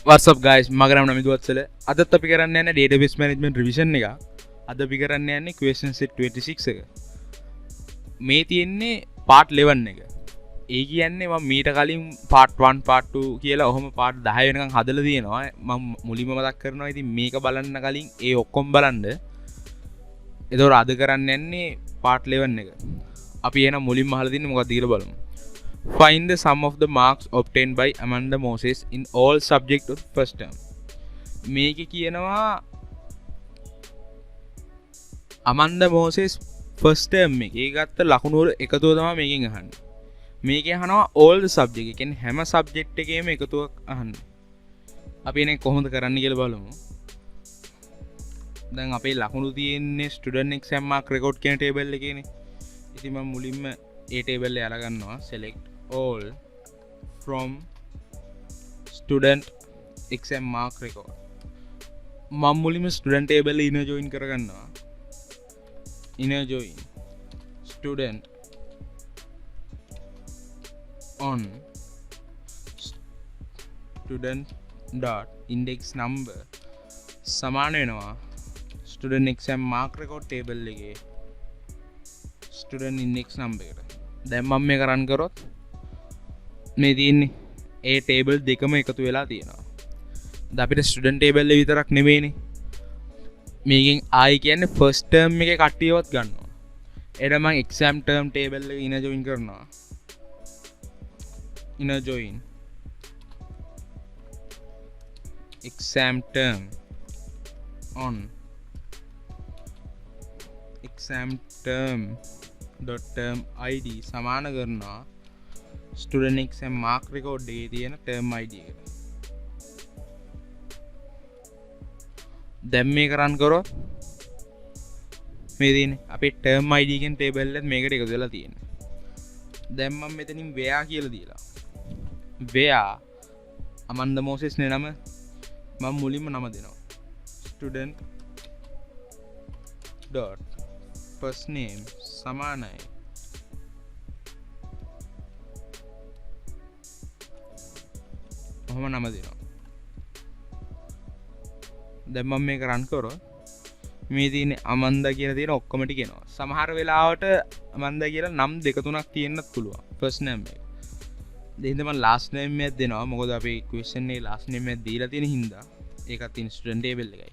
What's up guys, මගේ නම නමිත් වත්සල. අදත් අපි කරන්න යන්නේ database management revision එක. අද අපි කරන්න යන්නේ question set 26 එක. මේ තියෙන්නේ part 11 එක. ඒ කියන්නේ මම මීට කලින් part 1 part 2 කියලා ඔහොම part 10 වෙනකන් හදලා තියෙනවා. මම මුලින්ම මතක් කරනවා ඉතින් මේක බලන්න කලින් ඒ ඔක්කොම බලන්න. ඒතකොට අද කරන්න යන්නේ part 11 එක. අපි එහෙනම් මුලින්ම අහලා තින්නේ මොකක්ද කියලා බලමු. Find the sum of the marks obtained by Amanda Moses in all subjects of first term. මේක කියනවා Amanda Moses first term එකේ ගත්ත ලකුණු වල එකතුව තමයි මේකෙන් අහන්නේ. මේකේ අහනවා all the subject. ඒ කියන්නේ හැම subject එකේම එකතුවක් අහන්නේ. අපි එනේ කොහොමද කරන්න කියලා බලමු. දැන් අපේ ලකුණු තියෙන්නේ student exam mark record කියන table එකේනේ. ඉතින් මම මුලින්ම ඒ table එක අරගෙන ගන්නවා select all from student exam mark record. මම මුලින්ම student table එක inner join කරගන්නවා. inner join student on student dot index number සමාන වෙනවා student exam mark record table එකේ student index number එකට. දැන් මම මේක run කරොත් මේ තියෙන්නේ ඒ table දෙකම එකතු වෙලා තියෙනවා. දැන් අපිට student table එක විතරක් නෙමෙයිනේ. මේකෙන් ආයි කියන්නේ first term එකේ කට්ටියවත් ගන්නවා. එතන මම exam term table එක inner join කරනවා. inner join exam term on exam term dot term id සමාන කරනවා student exam mark record එකේ තියෙන term id එකට. දැන් මේක run කරොත් මේ තියෙන්නේ අපේ term id කියන table එකත් මේකට එකතු වෙලා තියෙනවා. දැන් මම මෙතනින් where කියලා දීලා where Amanda Moses නේ නම මම මුලින්ම නම දෙනවා student dot first name සමානයි ඔහොම නම දෙනවා. දැන් මම මේක run කරොත් මේ තියෙන්නේ Amanda කියලා තියෙන ඔක්කොම ටික එනවා. සමහර වෙලාවට Amanda කියලා නම් දෙක තුනක් තියෙන්නත් පුළුවන් first name එක. දෙහිඳ මම last name එකක් දෙනවා. මොකද අපි question එකේ last name එක දීලා තියෙන හින්දා ඒකත් තියෙන student table එකයි.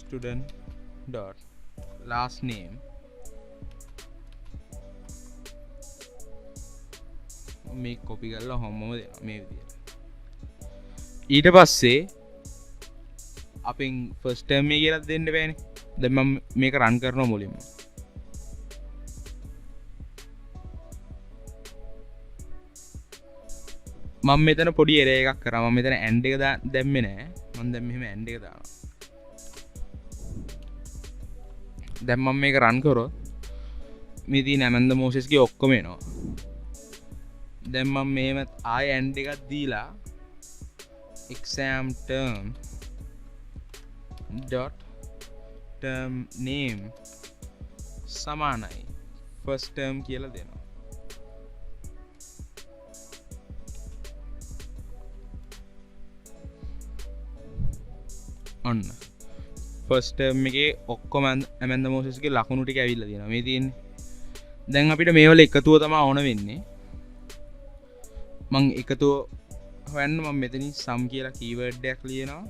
student dot last name මේ copy කරලා හැමෝම දෙනවා මේ විදිහට. ඊට පස්සේ අපෙන් first term එක කියලා දෙන්න බෑනේ. දැන් මම මේක run කරනවා මුලින්ම. මම මෙතන පොඩි error එකක් කරා. මම මෙතන and එක දැම්මේ නෑ. මම දැන් මෙහෙම and එක දානවා. දැන් මම මේක run කරොත් මේ තියෙන Amanda Moses ගේ ඔක්කොම එනවා. දැන් මම මෙහෙම ආයෙ and එකක් දීලා exam term dot term name සමානයි first term කියලා දෙනවා. ඔන්න first term එකේ ඔක්කොම Amanda Moses ගේ ලකුණු ටික ඇවිල්ලා තියෙනවා. මේ තියෙන්නේ. දැන් අපිට මේ වල එකතුව තමයි ඕන වෙන්නේ. මම එකතුව හොයන්න මම මෙතනින් sum කියලා keyword එකක් ලියනවා.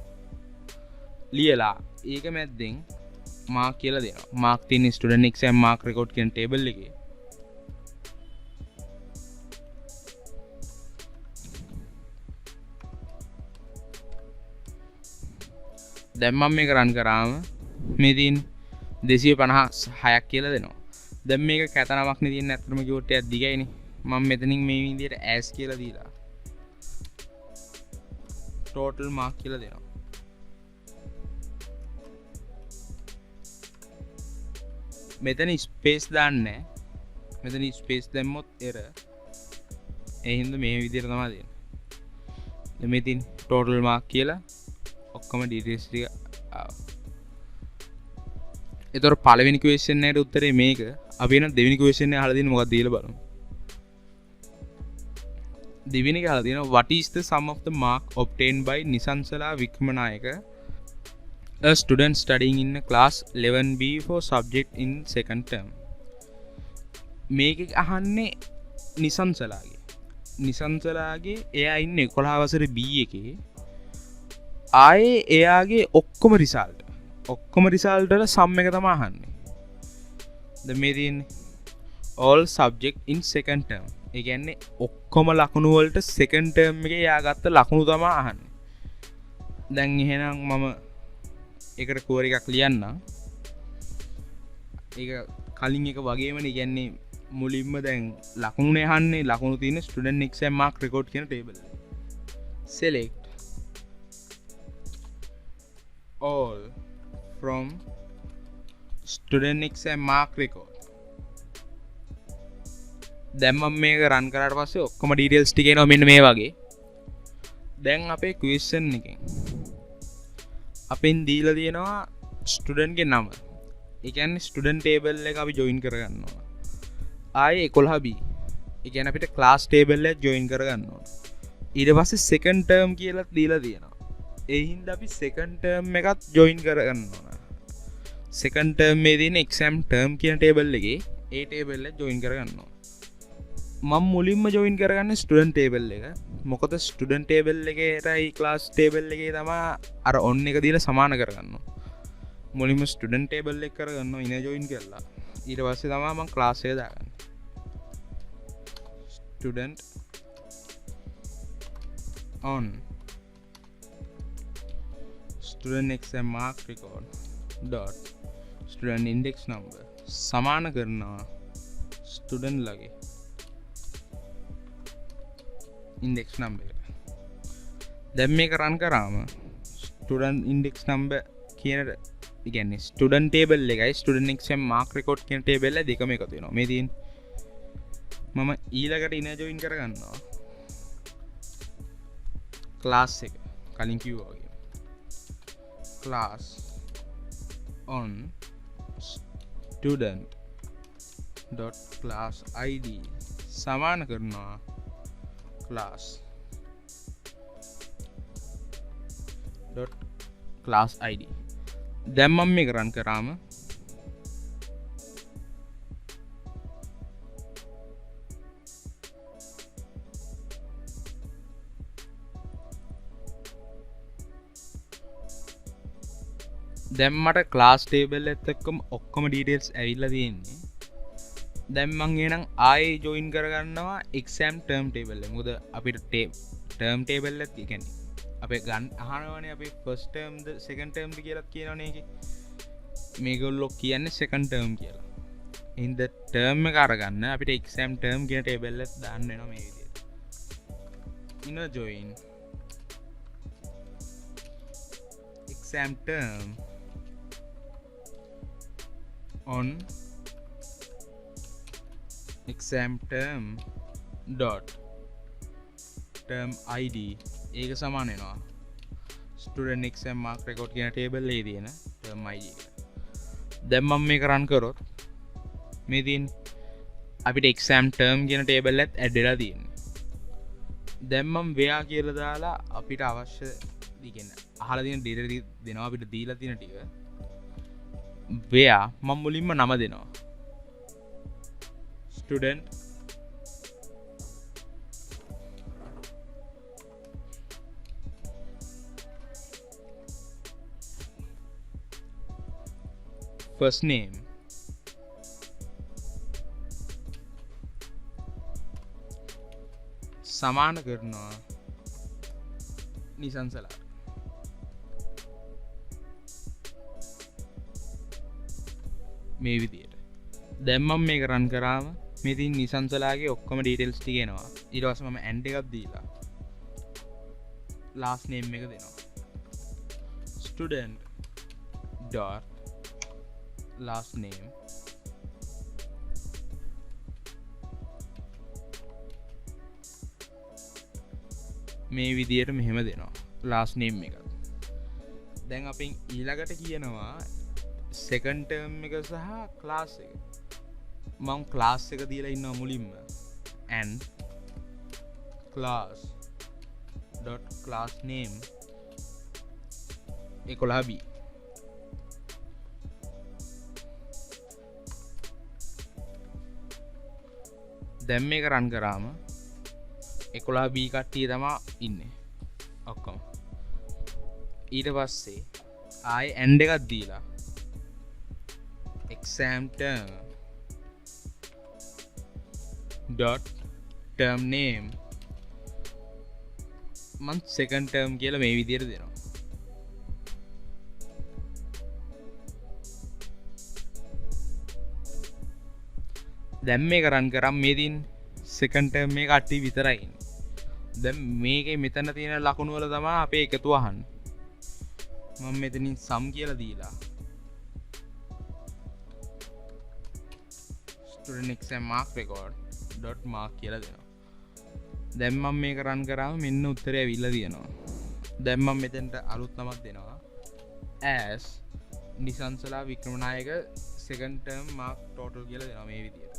ලියලා ඒක මැද්දෙන් mark කියලා දෙනවා. mark තියෙන student exam mark record කියන table එකේ. දැන් මම මේක run කරාම මේ තියෙන 256ක් කියලා දෙනවා. දැන් මේක කැතනමක් නේ තියෙන්නේ. ඇත්තටම කිව්වොත් ටිකක් දිගයිනේ. මම මෙතනින් මේ විදිහට as කියලා දීලා total mark කියලා දෙනවා. මෙතන ස්පේස් දාන්නේ. මෙතන ස්පේස් දැම්මොත් error. ඒ හින්දා මේ විදිහට තමයි දෙන්නේ. දැන් මේ තියෙන total mark කියලා ඔක්කොම details ටික ආවා. ඒතර පළවෙනි question එකට උත්තරේ මේක. අපි එන දෙවෙනි question එක අහලා දෙන්නේ මොකක්ද කියලා බලමු. දෙවෙනි එක අහලා තියෙනවා what is the sum of the mark obtained by Nisansala Wickramanayaka a student studying in a class 11B for subject in second term. මේක අහන්නේ නිසංසලාගේ එයා ඉන්නේ 11 වසරේ B එකේ. ආයේ එයාගේ ඔක්කොම රිසල්ට් වල සම් එක තමයි අහන්නේ. දැන් මේ තියෙන්නේ all subject in second term. ඒ කියන්නේ ඔක්කොම ලකුණු වලට second term එකේ එයා ගත්ත ලකුණු තමයි අහන්නේ. දැන් එහෙනම් මම ඒකට කෝර එකක් ලියන්නම්. ඒක කලින් එක වගේමනේ. කියන්නේ මුලින්ම දැන් ලකුණුනේ අහන්නේ ලකුණු තියෙන student exam mark record කියන table එක. select all from student exam mark record. දැන් මම මේක රන් කරාට පස්සේ ඔක්කොම details ටික එනවා මෙන්න මේ වගේ. දැන් අපේ question එකෙන් අපෙන් දීලා තියෙනවා student ගේ නම. ඒ කියන්නේ student table එක අපි join කරගන්නවා. ආයේ 11B. ඒ කියන්නේ අපිට class table එක join කරගන්න ඕන. ඊට පස්සේ second term කියලා දීලා තියෙනවා. ඒ හින්දා අපි second term එකත් join කරගන්න ඕන. second term මේ තියෙන exam term කියන table එකේ ඒ table එක join කරගන්න ඕන. මම මුලින්ම join කරගන්නේ student table එක. මොකද student table එකේටයි class table එකේ තමයි අර on එක දීලා සමාන කරගන්නවා. මුලින්ම student table එක කරගන්නවා ඉන join කරලා. ඊට පස්සේ තමයි මම class එක දාගන්නේ. student on student exam mark record dot student index number සමාන කරනවා student ලගේ index number එක. දැන් මේක run කරාම student index number කියන කියන්නේ student table එකයි student exam mark record කියන table එක දෙකම එකතු වෙනවා. මේ තියෙන්නේ මම ඊළඟට ඉන join කරගන්නවා class එක. කලින් කිව්වා වගේ class on student dot class id සමාන කරනවා class dot class id. දැන් මම මේක run කරාම දැන් මට class table එකත් එක්කම ඔක්කොම details ඇවිල්ලා තියෙන්නේ. දැන් මම එහෙනම් ආයේ join කරගන්නවා exam term table එක. මොකද අපිට term table එක කියන්නේ අපේ ගන්න අහනවනේ අපි first term ද second term ද කියලා කියනවනේ ඒකේ. මේගොල්ලෝ කියන්නේ second term කියලා. in the term එක අරගන්න අපිට exam term කියන table එක දාන්න වෙනවා මේ විදිහට. inner join exam term on exam term dot term id ඒක සමාන වෙනවා student exam mark record කියන table එකේ තියෙන term id එක. දැන් මම මේක run කරොත් මේ තියෙන්නේ අපිට exam term කියන table එකත් add වෙලා තියෙන්නේ. දැන් මම where කියලා දාලා අපිට අවශ්‍ය කියන්නේ අහලා තියෙන data දෙනවා අපිට දීලා තියෙන ටික. where මම මුලින්ම නම දෙනවා student first name සමාන කරනවා නිසංසලා. මේ විදියට දැන් මම මේක run කරාම මේ තියෙන නිසංසලාගේ ඔක්කොම details ටික එනවා. ඊට පස්සේ මම and එකක් දීලා last name එක දෙනවා student dot last name මේ විදියට මෙහෙම දෙනවා last name එක. දැන් අපෙන් ඊළඟට කියනවා second term එක සහ class එක. මම class එක දීලා ඉන්නවා මුලින්ම and class dot class name 11b. දැන් මේක රන් කරාම 11b කට්ටිය තමා ඉන්නේ ඔක්කොම. ඊට පස්සේ ආයේ end එකක් දීලා exam term dot term name මන් second term කියලා මේ විදියට දෙනවා. දැන් මේක රන් කරාම මේ දින් second term එක කට්ටිය විතරයි ඉන්නේ. දැන් මේකේ මෙතන තියෙන ලකුණු වල තමයි අපේ එකතු අහන්නේ. මම මෙතනින් sum කියලා දීලා student exam mark record dot mark කියලා දෙනවා. දැන් මම මේක රන් කරාම මෙන්න උත්තරය ඇවිල්ලා තියෙනවා. දැන් මම මෙතෙන්ට අලුත් නමක් දෙනවා as Nisansala Wickramanayake second term mark total කියලා දෙනවා මේ විදියට.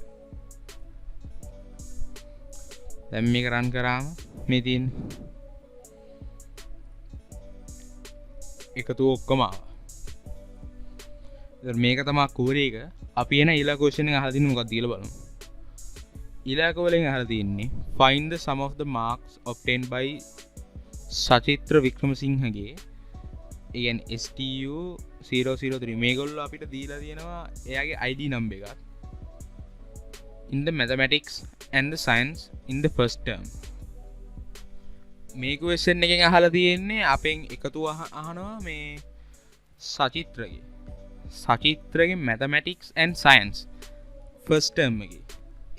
දැන් මේක රන් කරාම මේ තියෙන එකතු ඔක්කොම ආවා. ඉතින් මේක තමයි කෝරේ එක. අපි එන ඊළඟ ක්වෙස්චන් එක අහලා තින්නේ මොකක්ද කියලා බලමු. ඊළඟ වලින් අහලා තින්නේ find the sum of the marks obtained by සචිත්‍ර වික්‍රමසිංහගේ කියන්නේ STU 003 මේගොල්ලෝ අපිට දීලා තියෙනවා එයාගේ ID number එකක් in the mathematics and the science in the first term. මේ ක්වෙස්චන් එකෙන් අහලා තියෙන්නේ අපෙන් එකතු අහනවා මේ සචිත්‍රගේ mathematics and science first term එකේ.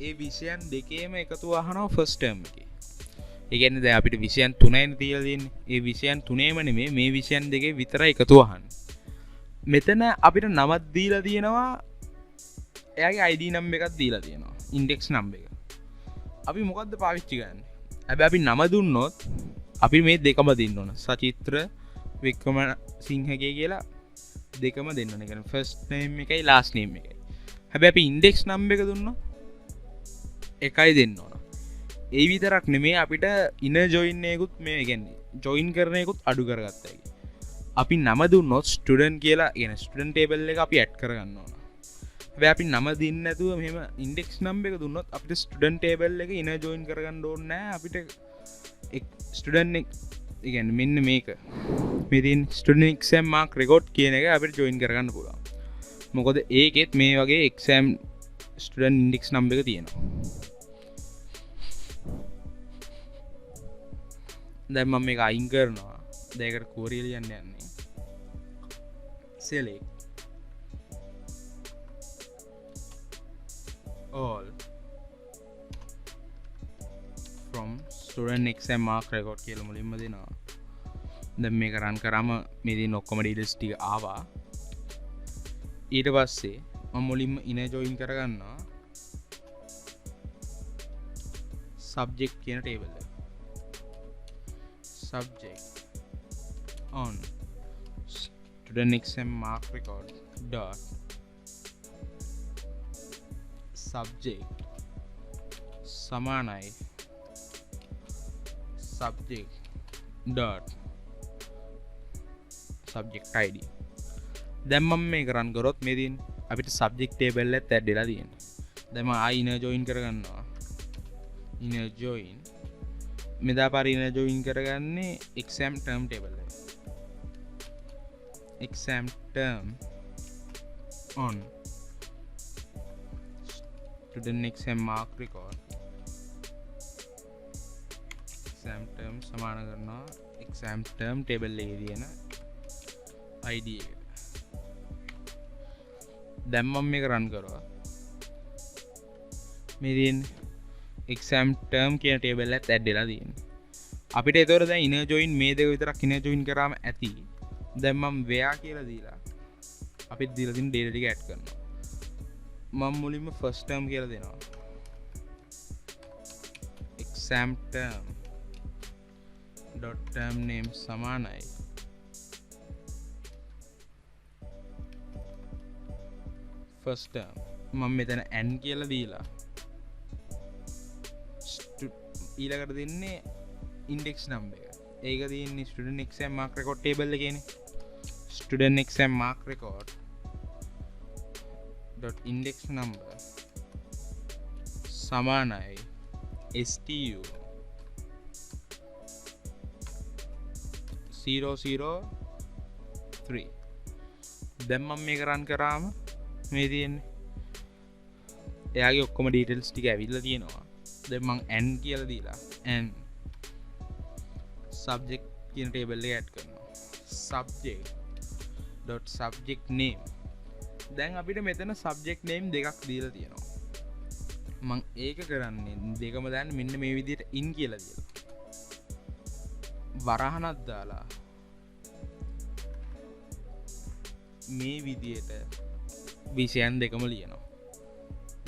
ඒ විෂයන් දෙකේම එකතු අහනවා first term එකේ. ඒ කියන්නේ දැන් අපිට විෂයන් 3යිනේ තියලා තියෙන්නේ. ඒ විෂයන් 3ේම නෙමෙයි මේ විෂයන් දෙකේ විතරයි එකතු අහන්නේ. මෙතන අපිට නමක් දීලා තියෙනවා. එයාගේ ID number එකක් දීලා තියෙනවා. index number එක. අපි මොකද්ද පාවිච්චි කරන්නේ? හැබැයි අපි නම දුන්නොත් අපි මේ දෙකම දෙන්න ඕන. සචිත්‍ර වික්‍රමසිංහගේ කියලා දෙකම දෙන්න ඕන. ඒ කියන්නේ first name එකයි last name එකයි. හැබැයි අපි index number එක දුන්නොත් එකයි දෙන්න ඕන. ඒ විතරක් නෙමෙයි අපිට inner join එකකුත් මේ කියන්නේ join කරන එකකුත් අඩු කරගත්තා ඒක. අපි නම දුන්නොත් student කියලා කියන student table එක අපි add කරගන්න ඕන. හැබැයි අපි නම දෙන්නේ නැතුව මෙහෙම index number එක දුන්නොත් අපිට student table එක inner join කරගන්න ඕනේ නැහැ. අපිට student එක කියන්නේ මෙන්න මේක. මේ තියෙන student exam mark record කියන එක අපිට join කරගන්න පුළුවන්. මොකද ඒකෙත් මේ වගේ exam student index number එක තියෙනවා. දැන් මම මේක අයින් කරනවා. දැන් ඒකට query ලියන්න යන්නේ. select all from student exam mark record කියලා මුලින්ම දෙනවා. දැන් මේක run කරාම මේ දින ඔක්කොම details ටික ආවා. ඊට පස්සේ මම මුලින්ම inner join කරගන්නවා subject කියන table එක. subject on student exam mark record dot subject සමානයි subject dot subject id. දැන් මම මේක run කරොත් මේ දින් අපිට subject table එකත් add වෙලා තියෙනවා. දැන් මම ආයි inner join කරගන්නවා. inner join මෙදා පාර inner join කරගන්නේ exam term table එක. exam term on student exam mark record exam term සමාන කරනවා exam term table එකේ තියෙන ID එක. දැන් මම මේක run කරනවා. මේ තියෙන exam term කියන table එකත් add වෙලා තියෙනවා. අපිට ඒතකොට දැන් inner join මේ දෙක විතරක් inner join කරාම ඇති. දැන් මම where කියලා දීලා අපිට දීලා තියෙන data ටික add කරනවා. මම මුලින්ම first term කියලා දෙනවා. exam term dot term name සමානයි first term. මම මෙතන n කියලා දීලා ඊළඟට දෙන්නේ ඉන්ඩෙක්ස් නම්බර් එක. ඒක තියෙන්නේ student exam mark record table එකේනේ. Student exam mark record dot index number සමානයි stu 003. දැන් මම මේක රන් කරාම මේ තියෙන්නේ එයාගේ ඔක්කොම ඩීටේල්ස් ටික ඇවිල්ලා තියෙනවා. දැන් මම n කියලා දීලා n subject කියන ටේබල් එක ඇඩ් කරනවා. subject dot subject name. දැන් අපිට මෙතන subject name දෙකක් දීලා තියෙනවා. මම ඒක කරන්නේ දෙකම දාන්න මෙන්න මේ විදිහට in කියලා දීලා. වරහනක් දාලා මේ විදිහට විෂයන් දෙකම ලියනවා.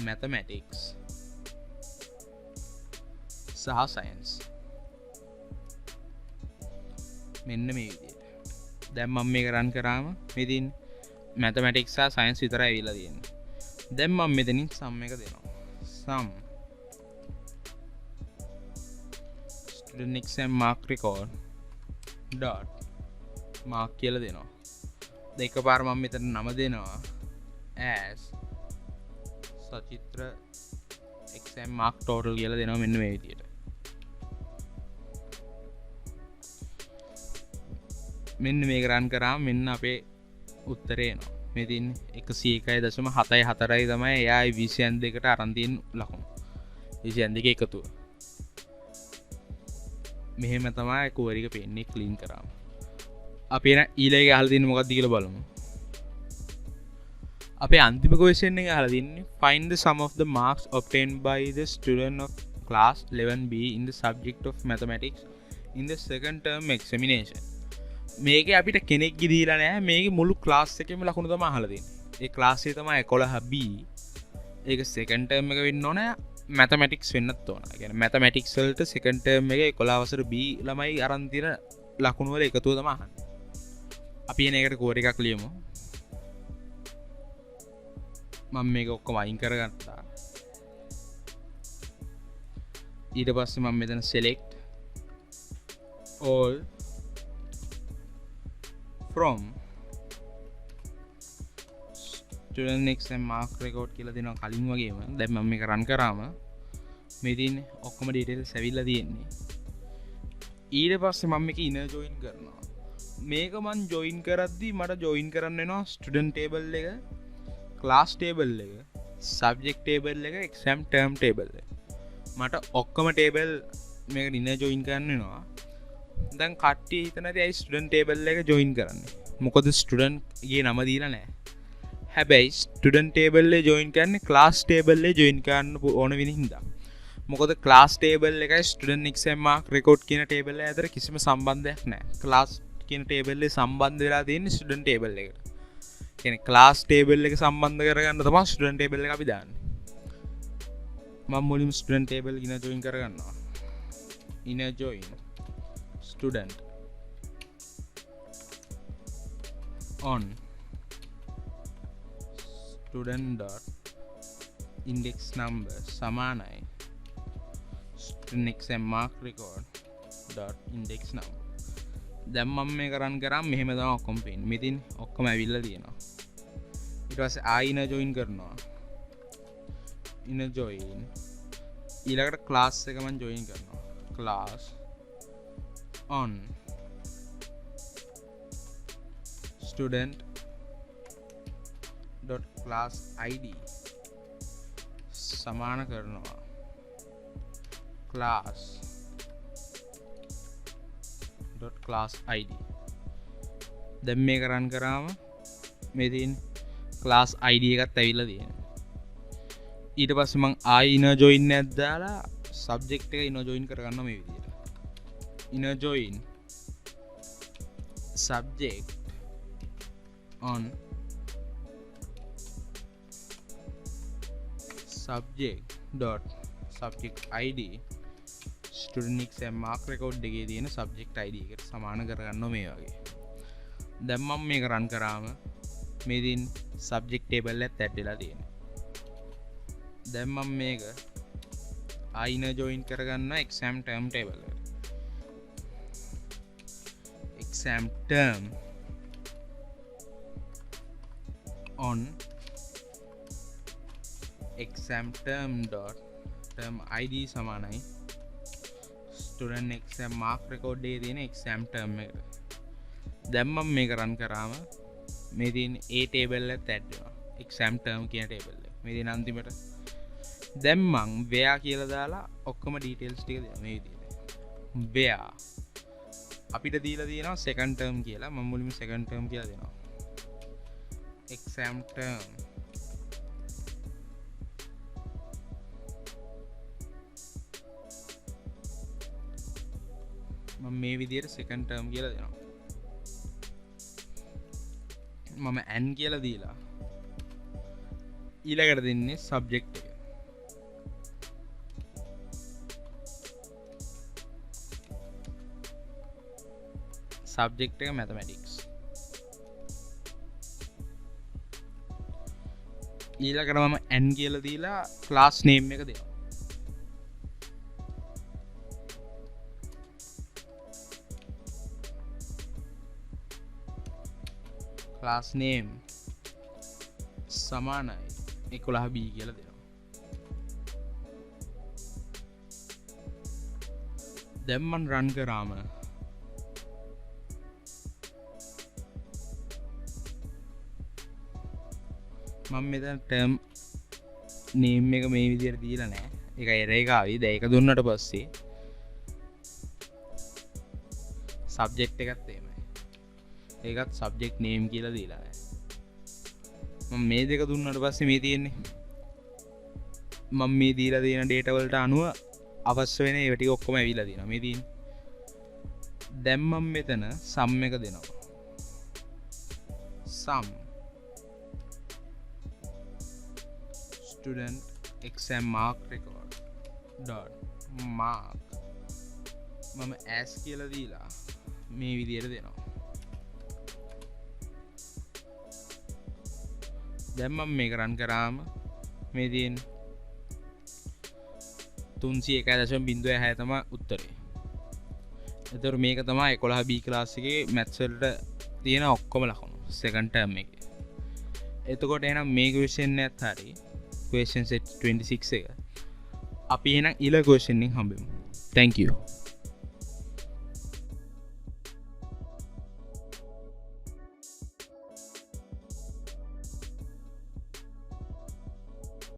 mathematics සහ science. මෙන්න මේ විදිහට. දැන් මම මේක රන් කරාම මෙතින් mathematics සහ science විතරයි ඇවිල්ලා තියෙන්නේ. දැන් මම මෙතනින් sum එක දෙනවා. sum student exam mark record dot mark කියලා දෙනවා. දෙකපාර මම මෙතන නම දෙනවා as සචිත්‍ර exam mark total කියලා දෙනවා මෙන්න මේ විදිහට. මෙන්න මේක රන් කරාම මෙන්න අපේ උත්තරේ එනවා. මේ තියෙන්නේ 101.74යි තමයි එයා විෂයන් දෙකට අරන් තියෙන ලකුණු. විෂයන් දෙක එකතුව. මෙහෙම තමයි කෝරි එක පෙන්නේ ක්ලීන් කරාම. අපි එන ඊළඟ අහලා තියෙන්නේ මොකක්ද කියලා බලමු. අපේ අන්තිම ක්වෙස්චන් එක අහලා තින්නේ find the sum of the marks obtained by the student of class 11B in the subject of mathematics in the second term examination. මේක අපිට කෙනෙක් දීලා නැහැ. මේක මුළු ක්ලාස් එකේම ලකුණු තමයි අහලා තියෙන්නේ. ඒ ක්ලාස් එක තමයි 11B. ඒක සෙකන්ඩ් ටර්ම් එක වෙන්න ඕන මැතමැටික්ස් වෙන්නත් ඕන. ඒ කියන්නේ මැතමැටික්ස් වලට සෙකන්ඩ් ටර්ම් එකේ 11 වසර B ළමයි අරන් තියෙන ලකුණු වල එකතුව තමයි අහන්නේ. අපි එන එකට කෝඩ් එකක් ලියමු. මම මේක ඔක්කොම අයින් කරගත්තා. ඊට පස්සේ මම මෙතන select all from student exam mark record කියලා දෙනවා කලින් වගේම. දැන් මම මේක රන් කරාම මේ තියෙන්නේ ඔක්කොම details ඇවිල්ලා තියෙන්නේ. ඊට පස්සේ මම මේක inner join කරනවා. මේක මම join කරද්දි මට join කරන්න වෙනවා student table එක, class table එක, subject table එක, exam term table එක. මට ඔක්කොම table මේකට inner join කරන්න වෙනවා. දැන් කට්ටිය හිතනදී ඇයි ස්ටුඩන්ට් ටේබල් එක ජොයින් කරන්නේ? මොකද ස්ටුඩන්ට් ගේ නම දීලා නැහැ. හැබැයි ස්ටුඩන්ට් ටේබල් එකේ ජොයින් කරන්නේ ක්ලාස් ටේබල් එකේ ජොයින් කරන්න ඕන වෙන හින්දා. මොකද ක්ලාස් ටේබල් එකයි ස්ටුඩන්ට් එක්සෑම් මාක් රෙකෝඩ් කියන ටේබල් එක අතර කිසිම සම්බන්ධයක් නැහැ. ක්ලාස් කියන ටේබල් එකේ සම්බන්ධ වෙලා තියෙන්නේ ස්ටුඩන්ට් ටේබල් එකට. කියන්නේ ක්ලාස් ටේබල් එක සම්බන්ධ කරගන්න තමයි ස්ටුඩන්ට් ටේබල් එක අපි දාන්නේ. මම මුලින්ම ස්ටුඩන්ට් ටේබල් ඉන ජොයින් කරගන්නවා. inner join student on student dot index number සමානයි student exam mark record dot index number. දැන් මම මේක රන් කරාම මෙහෙම තමයි ඔක්කොම පේන්නේ. මෙතින් ඔක්කොම ඇවිල්ලා තියෙනවා. ඊට පස්සේ ආයි inner join කරනවා. inner join ඊළඟට class එක මම join කරනවා. class on student dot class id සමාන කරනවා class dot class id. දැන් මේක රන් කරාම මේ තියෙන class id එකත් ඇවිල්ලා තියෙනවා. ඊට පස්සේ මම ආයි inner join එකක් දාලා subject එක inner join කරගන්නවා මේ විදිහට. inner join subject on subject dot subject id student exam mark record එකේ තියෙන subject id එකට සමාන කරගන්නවා මේ වගේ. දැන් මම මේක රන් කරාම මේ දින් subject table එකත් ඇඩ් වෙලා තියෙනවා. දැන් මම මේක අයින ජොයින් කරගන්න exam term table exam term on exam term dot term id සමානයි student exam mark record එකේ තියෙන exam term එක. දැන් මම මේක run කරාම මේ තියෙන a table එකට add වෙනවා exam term කියන table එක. මේ තියෙන අන්තිමට දැන් මම where කියලා දාලා ඔක්කොම details ටික දෙනවා මේ විදිහට. where අපිට දීලා තියෙනවා second term කියලා. මම මුලින්ම second term කියලා දෙනවා. exam term මම මේ විදිහට second term කියලා දෙනවා. මම n කියලා දීලා ඊළඟට දෙන්නේ subject එක. subject එක mathematics. ඊළඟට මම n කියලා දීලා class name එක දෙනවා. class name සමානයි 11b කියලා දෙනවා. දැන් මම run කරාම මම මෙතන ටර්ම් නේම් එක මේ විදිහට දීලා නැහැ. ඒක එරර් එක ආවි. දැන් ඒක දුන්නට පස්සේ සබ්ජෙක්ට් එකත් එහෙමයි. ඒකත් සබ්ජෙක්ට් නේම් කියලා දීලා නැහැ. මම මේ දෙක දුන්නට පස්සේ මේ තියෙන්නේ මම මේ දීලා තියෙන data වලට අනුව අවශ්‍ය වෙන ඒවා ටික ඔක්කොම ඇවිල්ලා තියෙනවා. මේ තියෙන්නේ. දැන් මම මෙතන sum එක දෙනවා. sum student exam mark record dot mark මම as කියලා දීලා මේ විදිහට දෙනවා. දැන් මම මේක run කරාම මේ තියෙන 301.06 තමයි උත්තරේ. එතකොට මේක තමයි 11B ක්ලාස් එකේ maths වලට තියෙන ඔක්කොම ලකුණු second term එකේ. එතකොට එහෙනම් මේ question එකත් හරි question set 26 එක. අපි එහෙනම් ඊළඟ question එකෙන් හම්බෙමු. Thank you.